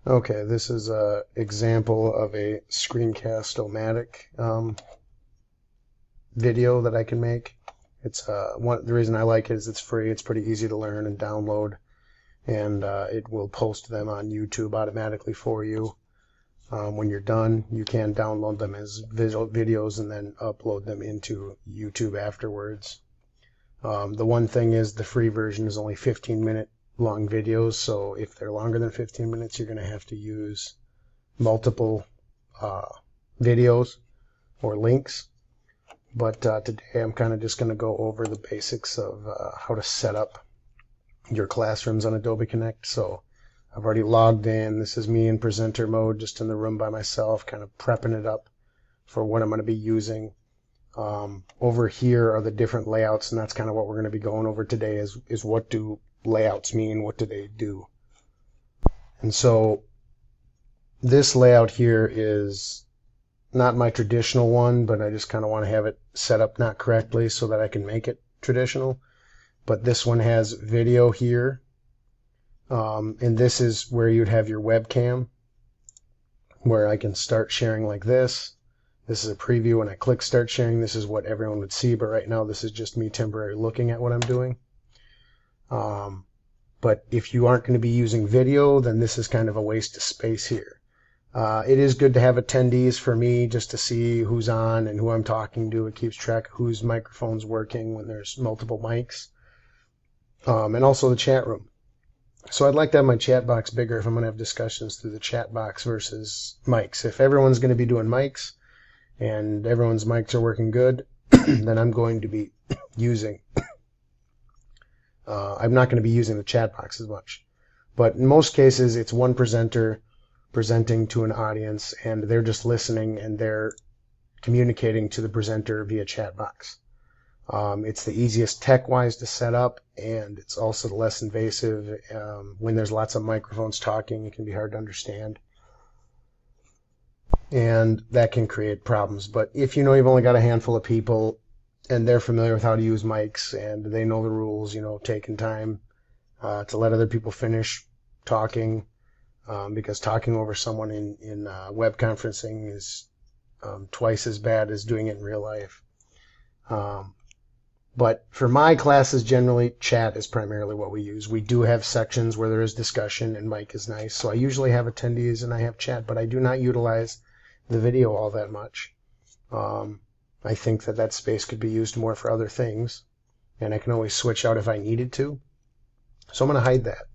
Okay, this is a example of a screencast-o-matic video that I can make. It's the reason I like it is it's free. It's pretty easy to learn and download, and it will post them on YouTube automatically for you. When you're done, you can download them as visual videos and then upload them into YouTube afterwards. The one thing is the free version is only 15-minute long videos, so if they're longer than 15 minutes, you're going to have to use multiple videos or links. But today I'm kind of just going to go over the basics of how to set up your classrooms on Adobe Connect. So I've already logged in. This is me in presenter mode, just in the room by myself, kind of prepping it up for what I'm going to be using. Over here are the different layouts, and that's kind of what we're going to be going over today is what do layouts mean, what do they do. And so this layout here is not my traditional one, but I just kind of want to have it set up not correctly so that I can make it traditional. But this one has video here, and this is where you'd have your webcam, where I can start sharing like this. This is a preview. When I click start sharing, this is what everyone would see, but right now this is just me temporarily looking at what I'm doing. But if you aren't going to be using video, then this is kind of a waste of space here. It is good to have attendees for me just to see who's on and who I'm talking to. It keeps track of whose microphone's working when there's multiple mics. And also the chat room. So I'd like to have my chat box bigger if I'm going to have discussions through the chat box versus mics. If everyone's going to be doing mics and everyone's mics are working good, then I'm going to be using I'm not going to be using the chat box as much. But in most cases, it's one presenter presenting to an audience, and they're just listening, and they're communicating to the presenter via chat box. It's the easiest tech-wise to set up, and it's also the less invasive. When there's lots of microphones talking, it can be hard to understand. And that can create problems. But if you know you've only got a handful of people, and they're familiar with how to use mics, and they know the rules, taking time to let other people finish talking, because talking over someone in web conferencing is twice as bad as doing it in real life. But for my classes, generally, chat is primarily what we use. We do have sections where there is discussion, and mic is nice. So I usually have attendees and I have chat, but I do not utilize the video all that much. I think that space could be used more for other things, and I can always switch out if I needed to. So I'm going to hide that.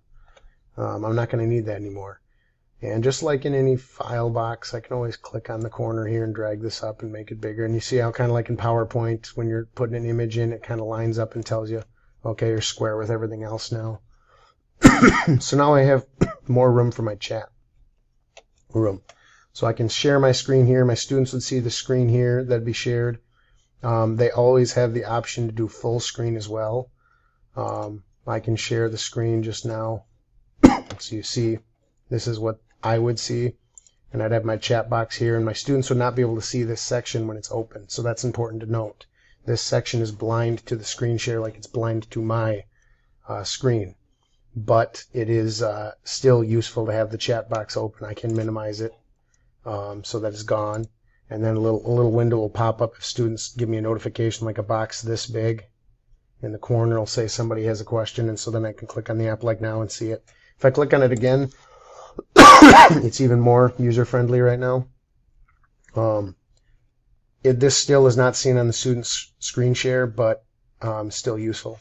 I'm not going to need that anymore. And just like in any file box, I can always click on the corner here and drag this up and make it bigger. And you see how kind of like in PowerPoint, when you're putting an image in, it kind of lines up and tells you, okay, you're square with everything else now. So now I have more room for my chat room. So I can share my screen here. My students would see the screen here that'd be shared. They always have the option to do full screen as well. I can share the screen just now. So you see, this is what I would see. And I'd have my chat box here, and my students would not be able to see this section when it's open. So that's important to note. This section is blind to the screen share like it's blind to my screen. But it is still useful to have the chat box open. I can minimize it. So that it's gone, and then a little window will pop up if students give me a notification, like a box this big. In the corner, it'll say somebody has a question, and so then I can click on the app like now and see it. If I click on it again, it's even more user-friendly right now. This still is not seen on the student's screen share, but still useful.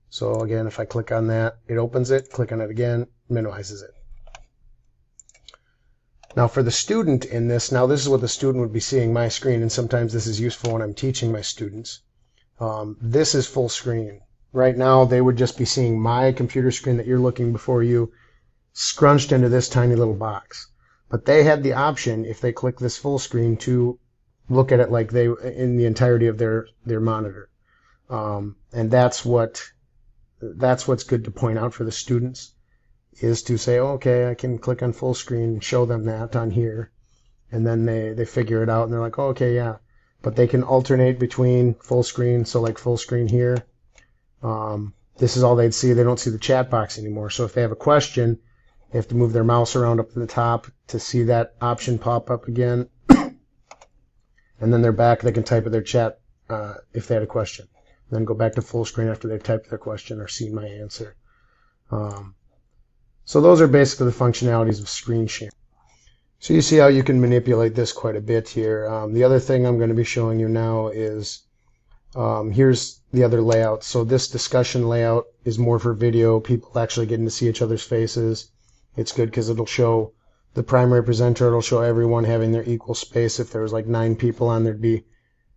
So again, if I click on that, it opens it. Click on it again, minimizes it. Now for the student in this, now this is what the student would be seeing, my screen, and sometimes this is useful when I'm teaching my students. This is full screen. Right now they would just be seeing my computer screen that you're looking before you, scrunched into this tiny little box. But they had the option, if they click this full screen, to look at it like they in the entirety of their monitor. And that's what's good to point out for the students, is to say, oh, okay, I can click on full screen and show them that on here. And then they figure it out and they're like, oh, okay, yeah. But they can alternate between full screen, so like full screen here. This is all they'd see. They don't see the chat box anymore. So if they have a question, They have to move their mouse around up to the top to see that option pop up again. And then they're back. They can type in their chat if they had a question. And then go back to full screen after they've typed their question or seen my answer. So those are basically the functionalities of screen sharing. So you see how you can manipulate this quite a bit here. The other thing I'm going to be showing you now is here's the other layout. So this discussion layout is more for video, people actually getting to see each other's faces. It's good because it'll show the primary presenter, it'll show everyone having their equal space. If there was like 9 people on, there'd be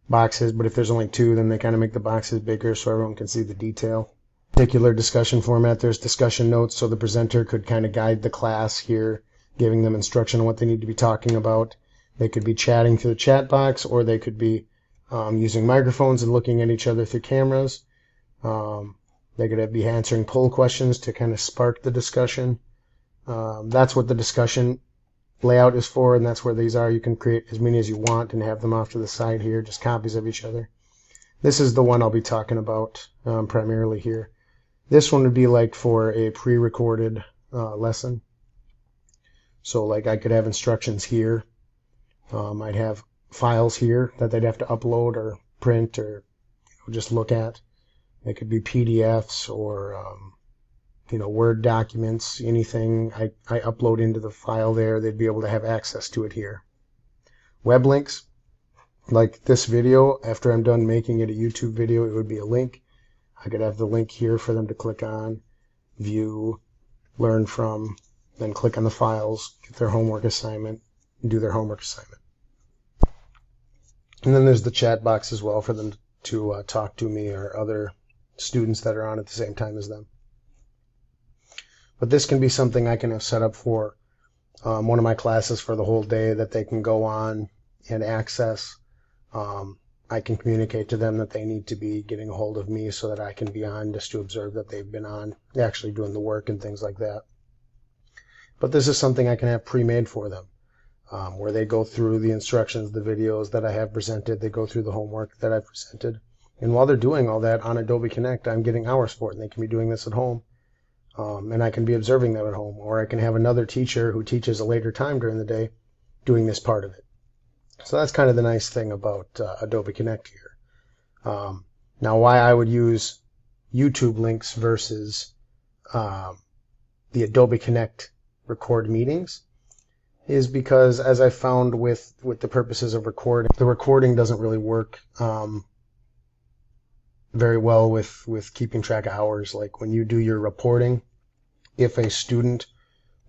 boxes, but if there's only 2, then they kind of make the boxes bigger so everyone can see the detail. Particular discussion format, there's discussion notes, so the presenter could kind of guide the class here, giving them instruction on what they need to be talking about. They could be chatting through the chat box, or they could be using microphones and looking at each other through cameras. They could be answering poll questions to kind of spark the discussion. That's what the discussion layout is for, and that's where these are. You can create as many as you want and have them off to the side here, just copies of each other. This is the one I'll be talking about primarily here. This one would be like for a pre-recorded lesson. So like I could have instructions here. I'd have files here that they'd have to upload or print or just look at. They could be PDFs or Word documents, anything I upload into the file there, they'd be able to have access to it here. Web links, like this video, after I'm done making it a YouTube video, it would be a link. I could have the link here for them to click on, view, learn from, then click on the files, get their homework assignment, and do their homework assignment. And then there's the chat box as well for them to talk to me or other students that are on at the same time as them. But this can be something I can have set up for one of my classes for the whole day that they can go on and access. I can communicate to them that they need to be getting a hold of me so that I can be on just to observe that they've been on, actually doing the work and things like that. But this is something I can have pre-made for them, where they go through the instructions, the videos that I have presented, they go through the homework that I've presented. And while they're doing all that on Adobe Connect, I'm getting hours for it, and they can be doing this at home. And I can be observing them at home, or I can have another teacher who teaches a later time during the day doing this part of it. So that's kind of the nice thing about Adobe Connect here. Now, why I would use YouTube links versus the Adobe Connect record meetings is because, as I found with the purposes of recording, the recording doesn't really work very well with keeping track of hours. Like when you do your reporting, if a student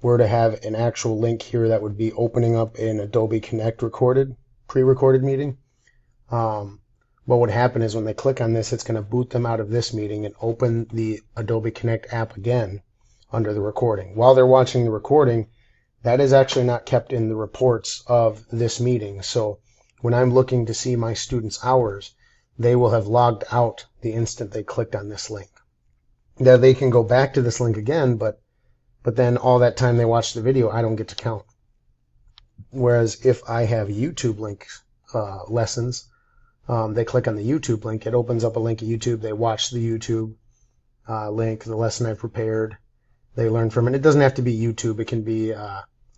were to have an actual link here that would be opening up an Adobe Connect pre-recorded meeting, what would happen is when they click on this, it's going to boot them out of this meeting and open the Adobe Connect app again under the recording. While they're watching the recording, that is actually not kept in the reports of this meeting. So when I'm looking to see my students' hours, they will have logged out the instant they clicked on this link. Now they can go back to this link again, but then all that time they watch the video, I don't get to count. Whereas if I have YouTube link lessons, they click on the YouTube link, it opens up a link at YouTube, they watch the YouTube link, the lesson I prepared, they learn from it. It doesn't have to be YouTube, it can be,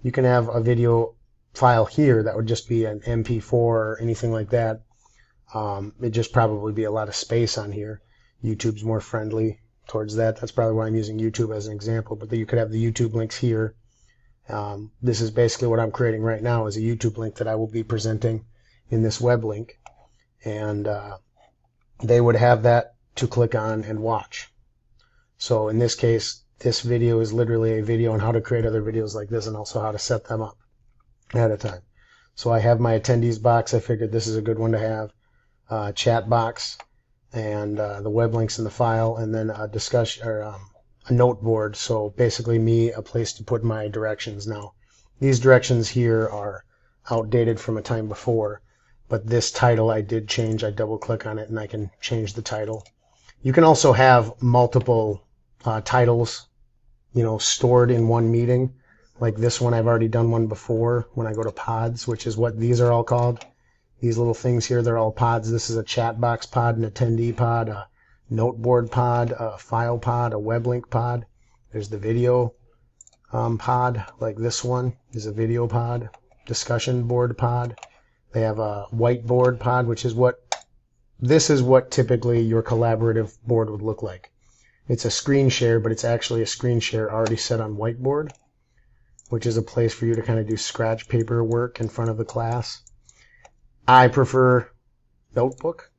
you can have a video file here that would just be an MP4 or anything like that. It'd just probably be a lot of space on here. YouTube's more friendly towards that. That's probably why I'm using YouTube as an example, but you could have the YouTube links here. This is basically what I'm creating right now, is a YouTube link that I will be presenting in this web link, and they would have that to click on and watch. So in this case, this video is literally a video on how to create other videos like this and also how to set them up ahead of time. So I have my attendees box. I figured this is a good one to have. Chat box and the web links in the file, and then a discussion or a note board. So basically a place to put my directions. Now these directions here are outdated from a time before, but this title I did change. I double click on it and I can change the title. You can also have multiple titles, stored in one meeting. Like this one, I've already done one before when I go to pods, which is what these are all called. These little things here, they're all pods. This is a chat box pod, an attendee pod, a note board pod, a file pod, a web link pod. There's the video pod, like this one is a video pod, discussion board pod. They have a whiteboard pod, which is this is what typically your collaborative board would look like. It's a screen share, but it's actually a screen share already set on whiteboard, which is a place for you to kind of do scratch paper work in front of the class. I prefer notebook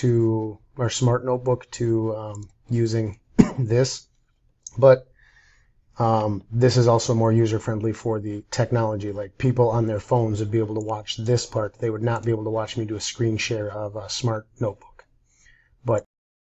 or smart notebook to using this, but this is also more user-friendly for the technology. Like people on their phones would be able to watch this part. They would not be able to watch me do a screen share of a smart notebook.